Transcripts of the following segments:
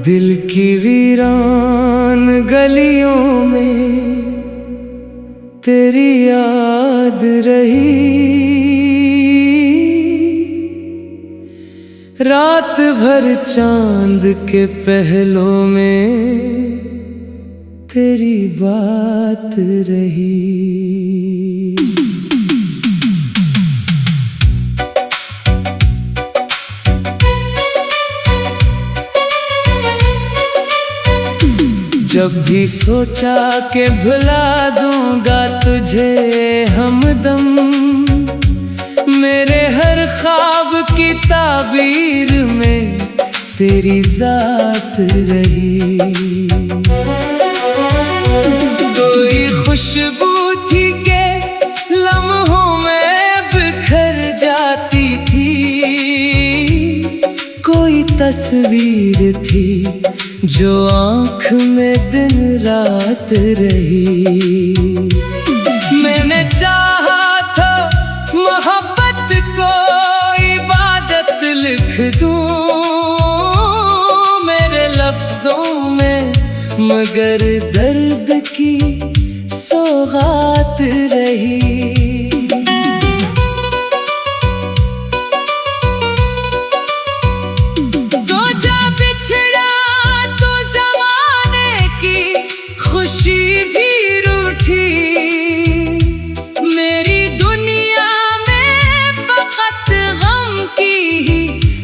दिल की वीरान गलियों में तेरी याद रही। रात भर चांद के पहलों में तेरी बात रही। जब भी सोचा कि भुला दूंगा तुझे हमदम, मेरे हर ख्वाब की ताबीर में तेरी जात रही। कोई खुशबू थी के लम्हों में बिखर जाती थी, कोई तस्वीर थी जो आँख में दिन रात रही। मैंने चाहा था मोहब्बत को इबादत लिख दूं मेरे लफ्जों में, मगर दर्द की सौगात रही। खुशी भी रूठी, मेरी दुनिया में फकत गम की ही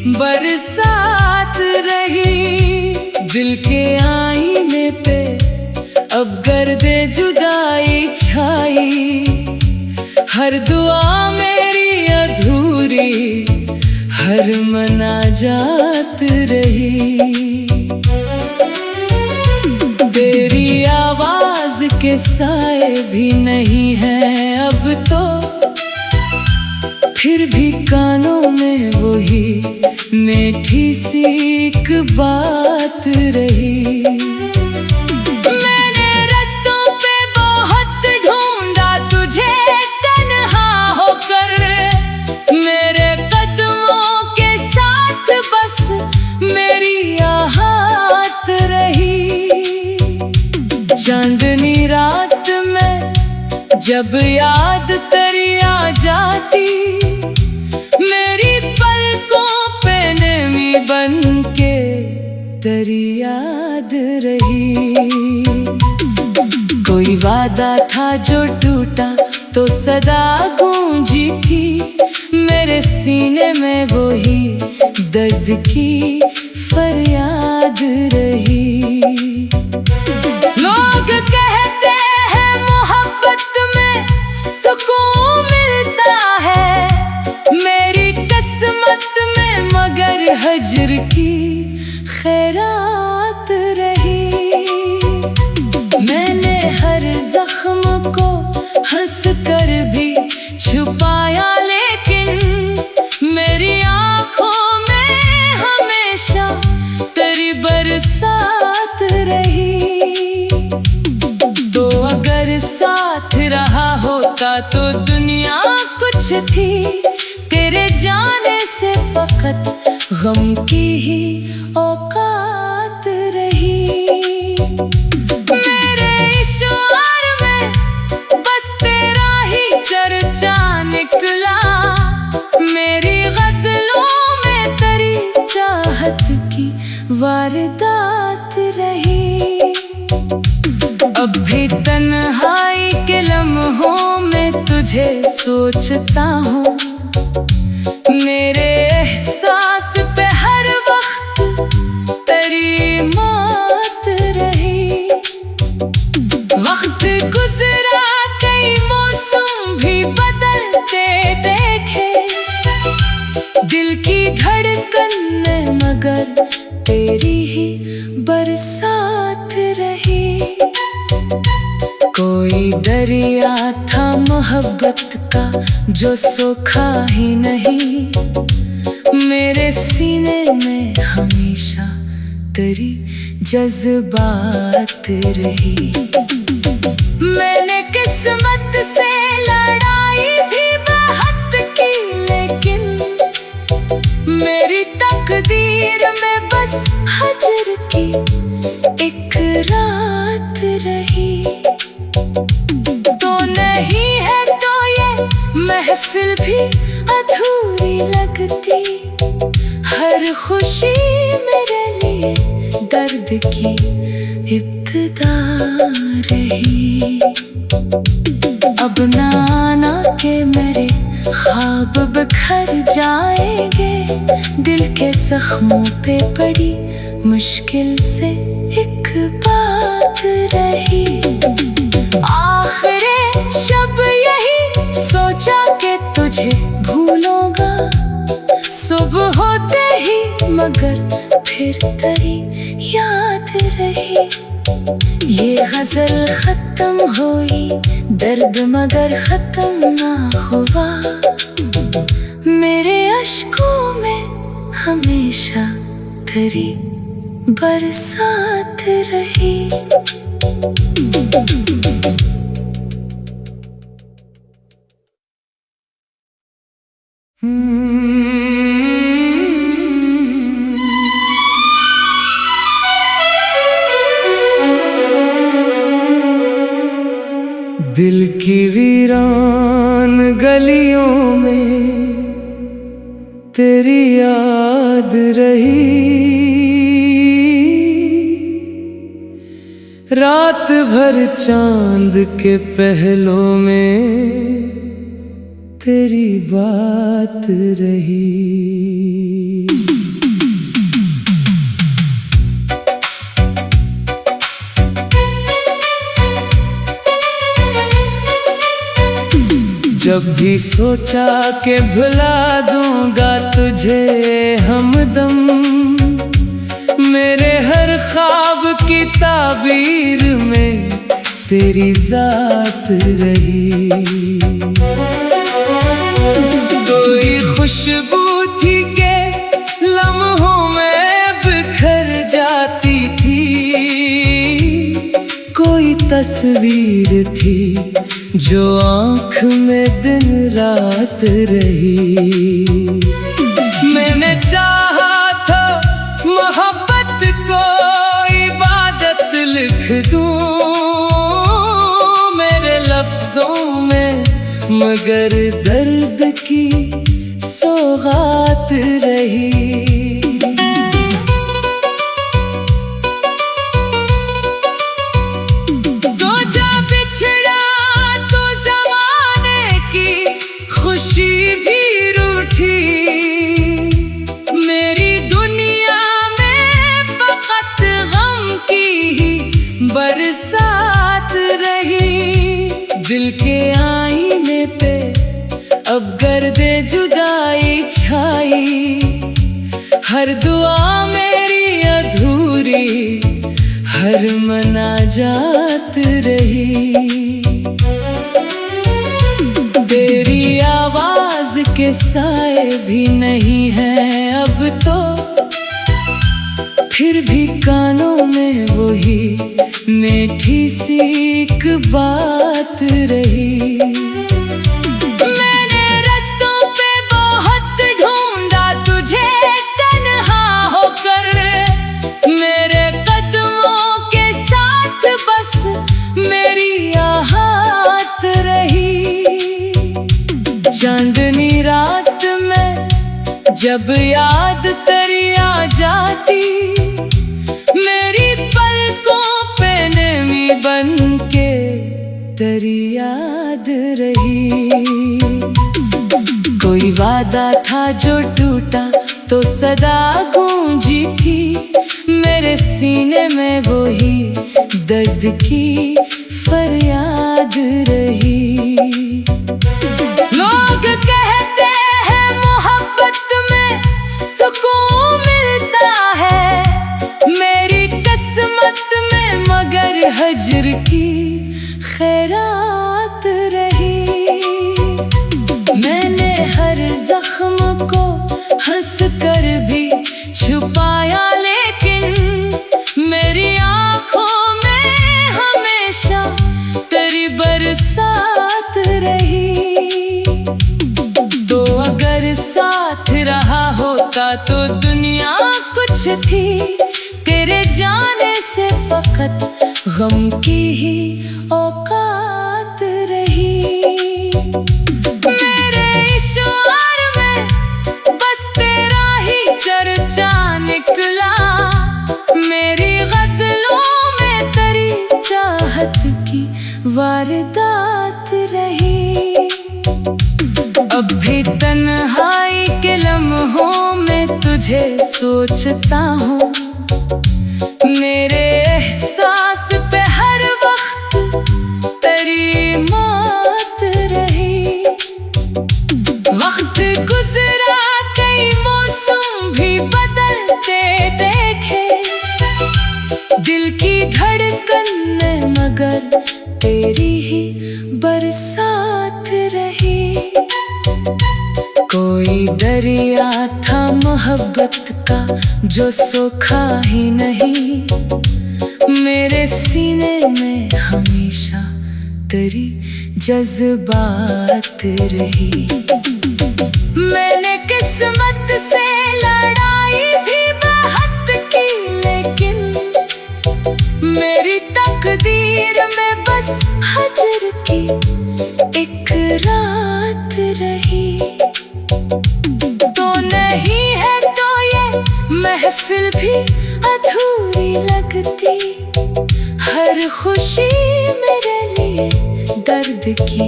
बरसात रही। दिल के आईने पे अब गर्दे जुदाई छाई, हर दुआ मेरी अधूरी, हर मनाजात रही। तेरी आवाज के साए भी नहीं है अब तो, फिर भी कानों में वही मीठी सी एक बात रही। मैंने रस्तों पे बहुत ढूंढा तुझे तन्हा होकर, मेरे कदमों के साथ बस मेरी आहट रही। चांदनी रात में जब याद तेरी आ जाती, मेरी पलकों पे नमी बन के तेरी याद रही। कोई वादा था जो टूटा तो सदा गूंजी थी, मेरे सीने में वही दर्द की फरियाद रही। लोग कहते हैं मोहब्बत में सुकून मिलता है, मेरी किस्मत में मगर हजर की खैरात रही। मैंने हर जख्म को हंस कर भी छुपाया, लेकिन मेरी आँखों में हमेशा तेरी बरसात रही। तो अगर साथ रहा होता तो दुनिया कुछ थी, तेरे जाने से फकत गम की ही औकात रही। मेरे इशार में बस तेरा ही चर्चा निकला, मेरी गजलों में तेरी चाहत की वारदात रही। अब भी तन्हाई के लम्हों में तुझे सोचता हूँ, मेरे एहसास पे हर वक्त तेरी मौत रही। वक्त गुजरा कई मौसम भी बदलते देखे, दिल की धड़कन में मगर तेरी ही बरसात रही। कोई दरिया था मोहब्बत का जो सूखा ही नहीं, मेरे सीने में हमेशा तेरी जज्बात रही। मैं रही। तो नहीं है तो ये महफिल भी अधूरी लगती। हर खुशी मेरे लिए दर्द की इब्तिदा रही। अब ना आना के मेरे ख्वाब बिखर जाएंगे। दिल के जख्मों पे पड़ी मुश्किल से एक बात रही। आखिरे शब यही सोचा कि तुझे भूलूंगा सुबह होते ही, मगर फिर तेरी याद रही। ये गजल खत्म हुई, दर्द मगर खत्म ना हुआ। मेरे अश्कों में हमेशा तेरी बरसात रही। दिल की वीरान गलियों में तेरी याद रही। रात भर चांद के पहलों में तेरी बात रही। जब भी सोचा कि भुला दूंगा तुझे हमदम, मेरे हर ख्वाब की ताबीर में तेरी जात रही। कोई खुशबू थी के लम्हों में बिखर जाती थी। कोई तस्वीर थी जो आँख में दिन रात रही। मैंने चाहा था मोहब्बत को इबादत लिख दूं मेरे लफ्जों में, मगर दर्द की सौगात रही। खुशी भी रूठी, मेरी दुनिया में फकत गम की ही बरसात रही। दिल के आईने पे अब गर्दे जुदाई छाई। हर दुआ मेरी अधूरी, हर मनाजात रही। तेरी आवाज के साए भी नहीं है अब तो, फिर भी कानों में वही मीठी सी एक बात रही। मैंने रस्तों पे बहुत ढूंढा तुझे तन्हा होकर, मेरे कदमों के साथ बस मेरी आहट रही। चांदनी रात में जब याद तेरी आ जाती, मेरी पलकों पे नमी बन के तेरी याद रही। कोई वादा था जो टूटा तो सदा गूंजी थी, मेरे सीने में वही दर्द की फरियाद रही। लोग कहते हैं मोहब्बत में सुकून मिलता है, मेरी किस्मत में मगर हजर की खैरात रही। मैंने हर जख्म को हंस कर भी छुपाया, लेकिन मेरी आँखों में हमेशा तेरी बरसात रही। तो अगर साथ रहा होता तो दुनिया कुछ थी, तेरे जाने से फकत गम की ही औकात रही। मेरे इशार में बस तेरा ही चर्चा निकला, मेरी गजलों में तेरी चाहत की वारदात रही। अब भी तन्हाई के लम्हों में तुझे सोचता हूँ, मेरे एहसास पे हर वक्त तेरी मौत रही। वक्त गुजरा, कई मौसम भी बदलते देखे, दिल की धड़कन में मगर तेरी ही बरसात रही। कोई दरिया था मोहब्बत का जो सूखा ही नहीं, मेरे सीने में हमेशा तेरी जज्बात रही। मैंने किस्मत से लड़ाई भी बहुत की, लेकिन मेरी तकदीर में बस हजर की एक रात रही। तो नहीं है तो ये महफिल भी अधूरी लगती, हर खुशी मेरे लिए दर्द की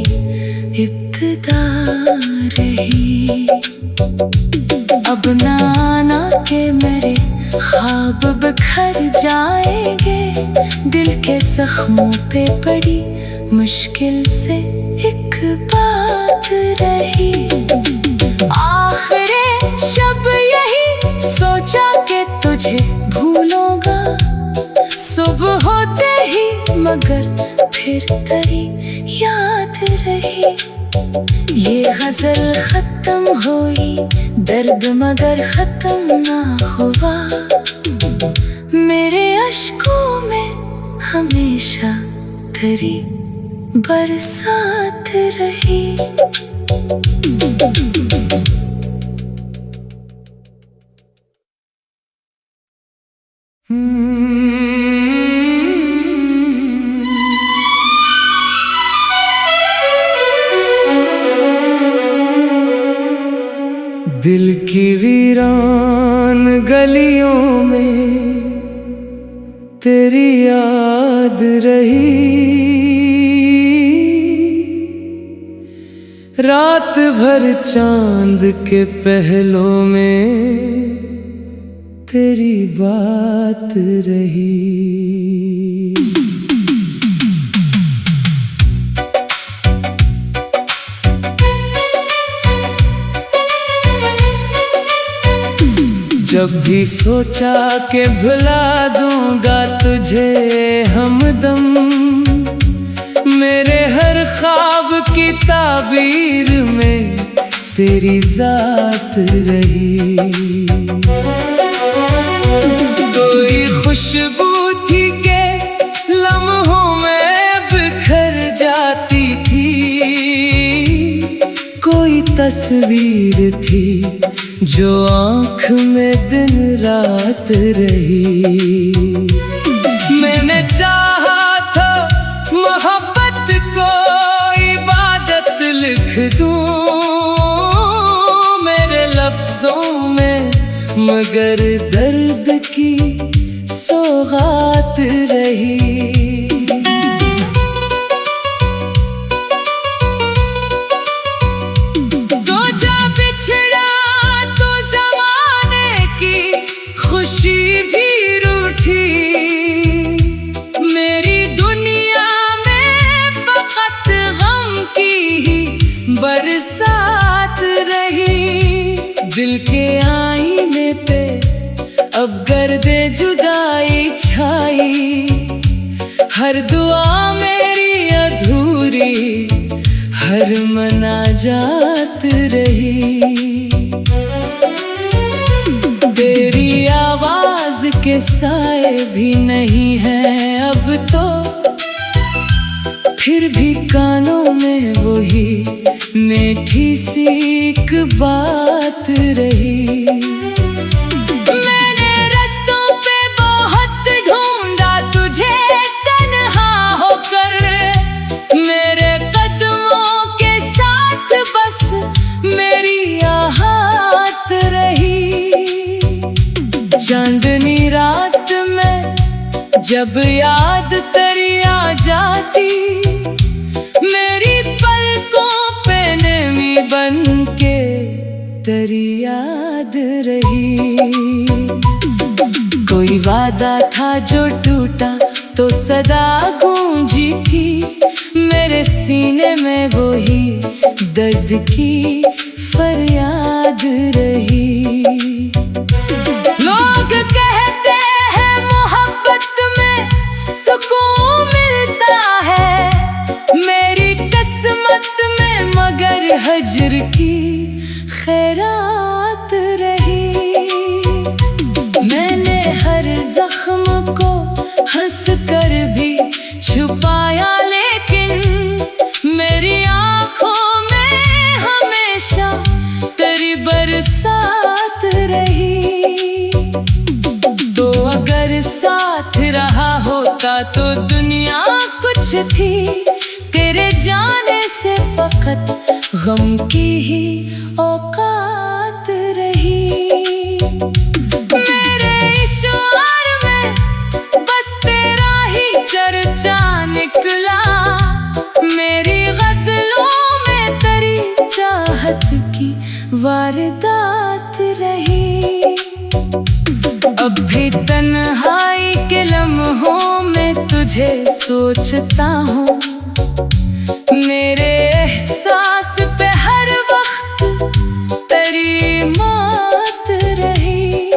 इब्तिदा रही। अब नाना के मेरे ख्वाब बिखर जाएंगे, दिल के जख्मों पे पड़ी मुश्किल से एक बात रही। आखिरे शब यही सोचा कि तुझे भूलूंगा, सुबह होते ही मगर फिर तेरी याद रही। ये गजल खत्म हुई, दर्द मगर खत्म ना हुआ, मेरे अश्कों में हमेशा तेरी बरसात रही। दिल की वीरान गलियों में तेरी याद रही, रात भर चांद के पहलों में तेरी बात रही। जब भी सोचा कि भुला दूंगा तुझे हमदम, मेरे हर ख्वाब की ताबीर में तेरी जात रही। कोई खुशबू थी के लम्हों में बिखर जाती थी, कोई तस्वीर थी जो आँख में दिन रात रही। मैंने चाहा था मोहब्बत को इबादत लिख दूं मेरे लफ्जों में, मगर दर्द की सौगात रही। खुशी भी रूठी, मेरी दुनिया में फकत गम की ही बरसात रही। दिल के आईने पे अब गर्दे जुदाई छाई, हर दुआ मेरी अधूरी, हर मनाजात रही। तेरी आवाज के साए भी नहीं है अब तो, फिर भी कानों में वही मीठी सी एक बात रही। मैंने रस्तों पे बहुत ढूंढा तुझे, तन्हाई जब याद तेरी आ जाती, मेरी पलकों पे नमी बन के तेरी याद रही। कोई वादा था जो टूटा तो सदा गूंजी थी, मेरे सीने में वही दर्द की फरियाद रही। लोग कहते हैं मोहब्बत में सुकून मिलता है, मेरी किस्मत में मगर हजर की खैरात रही। मैंने हर जख्म को हंस कर भी छुपाया, लेकिन मेरी आँखों में हमेशा तेरी बरसात रही। तो अगर साथ रहा होता तो दुनिया कुछ थी, तेरे जाने से फकत गम की ही औकात रही। मेरे इशार में बस तेरा ही चर्चा निकला, मेरी गजलों में तेरी चाहत की वारदात रही। अब भी तन्हाई के लम्हों में तुझे सोचता हूँ, मेरे एहसास पे हर वक्त तेरी मौत रही।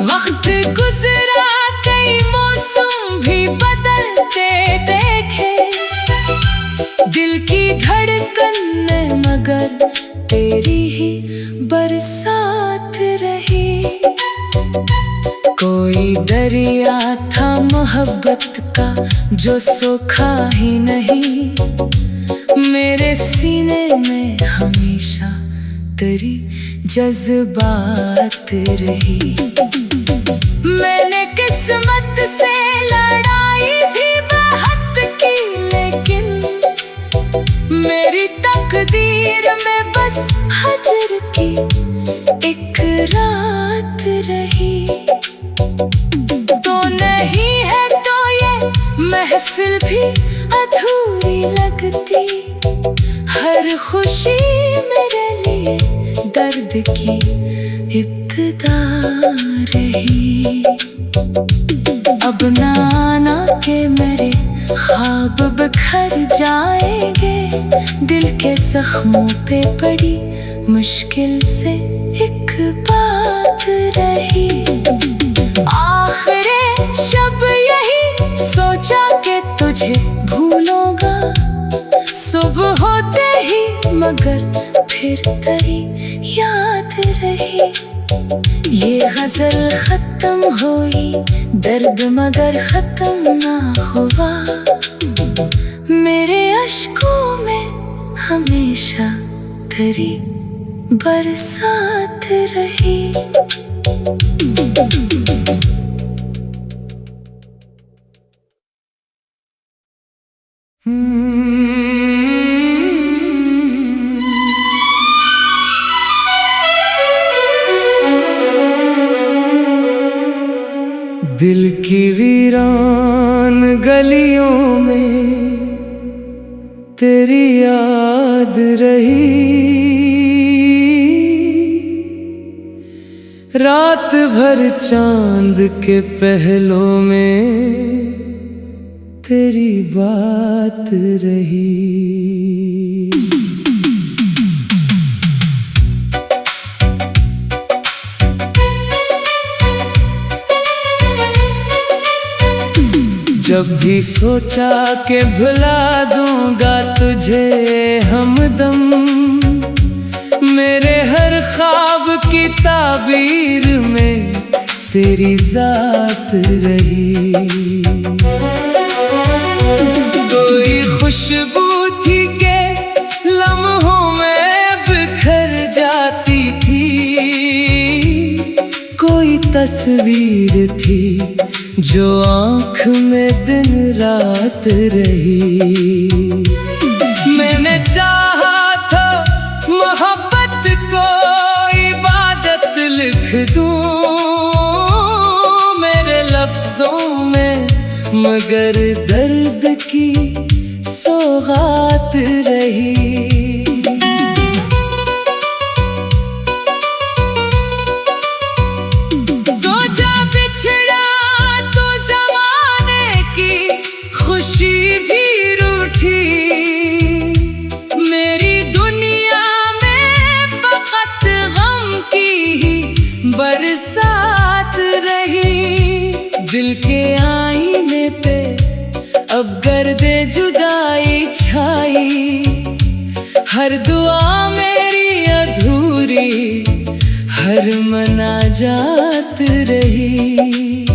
वक्त गुजरा, कई मौसम भी बदलते देखे, दिल की धड़कन में मगर तेरी ही बरसात रही। कोई दरिया था मोहब्बत का जो सूखा ही नहीं, मेरे सीने में हमेशा तेरी जज्बात रही। मैंने किस्मत से लड़ाई भी बहुत की, लेकिन मेरी तकदीर में बस हजर की एक रात रही। तो नहीं है तो ये महफिल भी अधूरी लगती, हर खुशी मेरे लिए दर्द की इब्तिदा रही। अब नाना के मेरे ख्वाब बिखर जाएंगे, दिल के जख्मों पे पड़ी मुश्किल से एक बात रही। आखिरे शब यही सोचा कि तुझे भूलूंगा, सुबह होते ही मगर फिर तेरी याद रही। ये गजल खत्म हुई, दर्द मगर खत्म ना हुआ, मेरे अश्कों में हमेशा तेरी बरसात रही। दिल की वीरान गलियों में तेरी याद रही, रात भर चांद के पहलों में तेरी बात रही। जब भी सोचा कि भुला दूंगा तुझे हमदम, मेरे हर ख्वाब की ताबीर में तेरी जात रही। कोई खुशबू थी के लम्हों में बिखर जाती थी, कोई तस्वीर थी जो आँख में दिन रात रही। मैंने चाहा था मोहब्बत को इबादत लिख दूं, मेरे लफ्जों मगर दर्द की सौगात रही। तो जा बिछड़ा तो ज़माने की खुशी भी रूठी। मेरी दुनिया में फकत गम की ही बरसात रही। दिल के आईने पे अब गर्दे जुदाई छाई। हर दुआ मेरी अधूरी, हर मनाजात रही।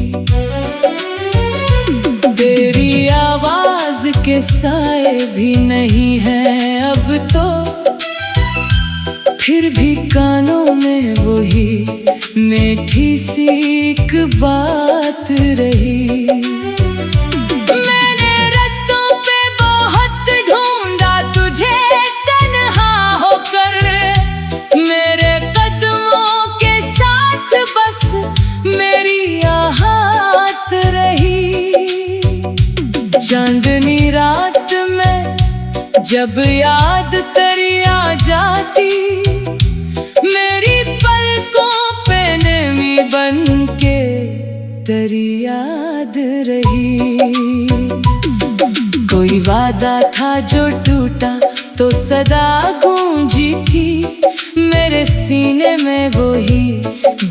तेरी आवाज के साए भी नहीं है अब तो, फिर भी कानों में वही मीठी सी एक बात रही। मैंने रस्तों पे बहुत ढूंढा तुझे तन्हा होकर। मेरे कदमों के साथ बस मेरी आहट रही। चांदनी रात में जब याद तेरी आ जाती, मेरी पलकों पे नमी बन के तेरी याद रही। कोई वादा था जो टूटा तो सदा गूंजी थी। मेरे सीने में वही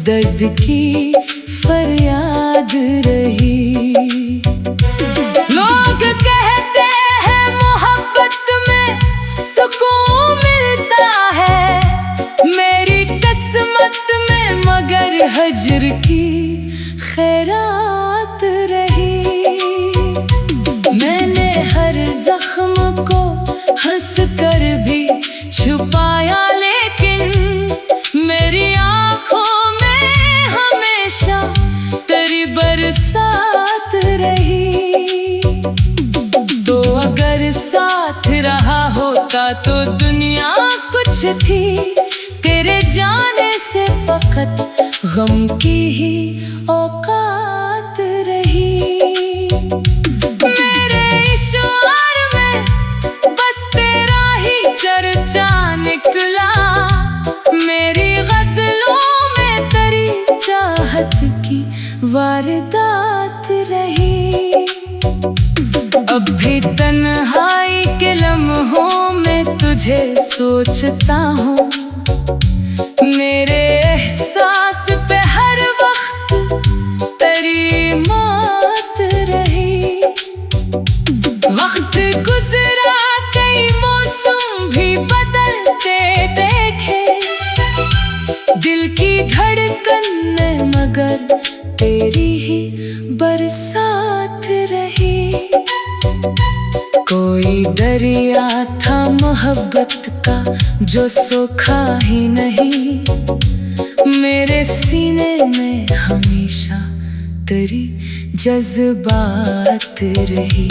दर्द की फरियाद रही। लोग कहते हैं मोहब्बत में सुकून मिलता है। मेरी किस्मत में मगर हजर की खैरात रही। मैंने हर जख्म को हंस कर भी छुपाया, लेकिन मेरी आँखों में हमेशा तेरी बरसात रही। तो अगर साथ रहा होता तो दुनिया कुछ थी। तेरे जाने से फकत गम की ही औकात रही। मेरे इशार में बस तेरा ही चर्चा निकला। मेरी गजलों में तेरी चाहत की वारदात रही। अब भी तन्हाई के लम्हों में तुझे सोचता हूँ। मेरे एहसास पे हर वक्त तेरी मौत रही। वक्त गुजरा, कई मौसम भी बदलते देखे। दिल की धड़कन में मगर तेरी ही बरसात रही। कोई दरिया था मोहब्बत का जो सूखा ही नहीं। मेरे सीने में हमेशा तेरी जज्बात रही।